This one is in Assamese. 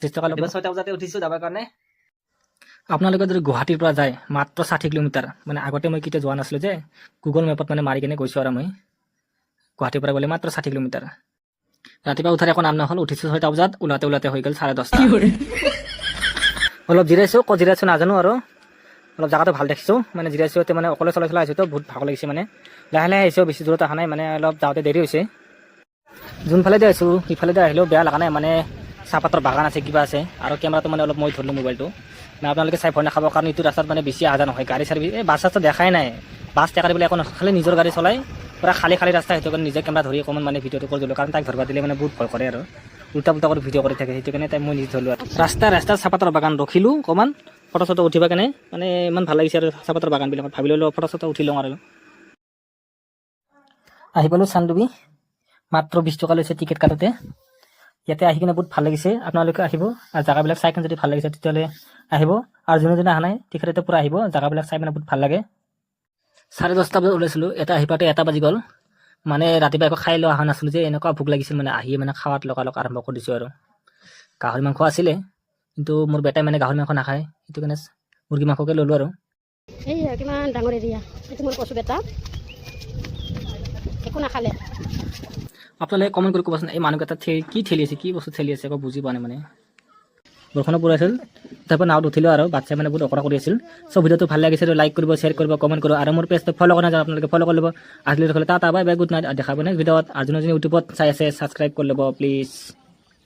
ৰাতিপুৱা 6টা বজাতে উঠিছোঁ যাবৰ কাৰণে। আপোনালোকে যদি গুৱাহাটীৰ পৰা যায় মাত্ৰ 60 কিলোমিটাৰ, মানে আগতে মই কেতিয়া যোৱা নাছিলোঁ যে গুগল মেপত মানে মাৰি কিনে গৈছোঁ আৰু মই গুৱাহাটীৰ পৰা গ'লে মাত্ৰ 60 কিলোমিটাৰ। ৰাতিপুৱা উঠাৰ একো নাম নহ'ল, উঠিছোঁ 6টা বজাত, ওলাতে হৈ গ'ল 10:30। অলপ জিৰাইছোঁ, ক'ত জিৰাইছোঁ নাজানো আৰু অলপ জাগাটো ভাল দেখিছোঁ, মানে জিৰাইছোঁ মানে অকলে চলাই আহিছোঁ তো বহুত ভাগ লাগিছে, মানে লাহে লাহে আহিছোঁ, বেছি দূৰত অহা নাই, মানে অলপ যাওঁতে দেৰি হৈছে। যোনফালে দি আহিছোঁ সিফালেদি আহিলেও বেয়া লগা নাই, মানে চাহপাতৰ বাগান আছে কিবা আছে, আৰু কেমেৰাটো মানে অলপ মই ধৰিলোঁ মোবাইলটো, মানে আপোনালোকে চাই ভয় নাখাব, কাৰণ এইটো ৰাস্তাত মানে বেছি অহা নহয়, গাড়ী চাৰ্ভিছ বাছ চাছটো দেখাই নাই, বাছ টেকাৰ বোলে একো খালি নিজৰ গাড়ী চলাই পূৰা খালী ৰাস্তা, সেইটো কাৰণে নিজে কেমেৰা ধৰি অকণমান মানে ভিডিঅ'টো কৰি দিলোঁ, কাৰণ তাক ধৰিব দিলে মানে বহুত ভয় কৰে আৰু উল্টা পুল্টা কৰি ভিডিঅ' কৰি থাকে, সেইটো কাৰণে তাই মই নিজে ধৰিলোঁ আৰু ৰাস্তাৰ চাহপাতৰ বাগান ৰখিলোঁ অকণমান ফটো চটো উঠিব কাৰণে, মানে ইমান ভাল লাগিছে আৰু চাহপাতৰ বাগানবিলাকত ভাবি ল'লোঁ ফটো চটো উঠি লওঁ আৰু আহি পালোঁ চানডুবি, মাত্ৰ 20 টকা লৈছে টিকেট কাটোতে। ইয়াতে আহি কিনে বহুত ভাল লাগিছে, আপোনালোকে আহিব আৰু জেগাবিলাক চাই কিনে যদি ভাল লাগিছে তেতিয়াহ'লে আহিব, আৰু যোনে যোনে অহা নাই তেখেতে পূৰা আহিব, জেগাবিলাক চাই মানে বহুত ভাল লাগে। 10:30 বজাত ওলাইছিলোঁ, এটা আহি পাওঁতে 1 বাজি গ'ল, মানে ৰাতিপুৱা একো খাই লৈ অহা নাছিলোঁ যে, এনেকুৱা ভোক লাগিছিল, মানে আহি মানে খাৱাত লগালগ আৰম্ভ কৰি দিছোঁ আৰু গাহৰি মাংস আছিলে, কিন্তু মোৰ বেটাই মানে গাহৰি মাংস নাখায়, সেইটো কাৰণে মুৰ্গী মাংসকে ল'লোঁ আৰু এইয়া কিমান ডাঙৰ এৰিয়া, এইটো মোৰ কচু বেটা একো নাখালে। আপোনালোকে কমেণ্ট কৰি ক'বচোন, এই মানুহকেইটা কি ঠেলি আছে, কি বস্তু ঠেলি আছে, একো বুজি পোৱা নাই, মানে বৰষুণো পৰি আছিল, তাৰপৰা নাৱত উঠিলোঁ আৰু বাচ্ছাই মানে বহুত অকৰা কৰি আছিল। চ' ভিডিঅ'টো ভাল লাগিছে, লাইক কৰিব, শ্বেয়াৰ কৰিব, কমেণ্ট কৰিব, আৰু মোৰ পেজটো ফ'ল' কৰা নাযায়, আপোনালোকে ফ'ল' কৰি ল'ব। আজিলৈ দেখালে tata bye bye, good night, দেখাব নেক্সট ভিডিঅ'ত, আৰু যোনে ইউটিউবত চাই আছে ছাবস্ক্ৰাইব কৰি ল'ব প্লিজ।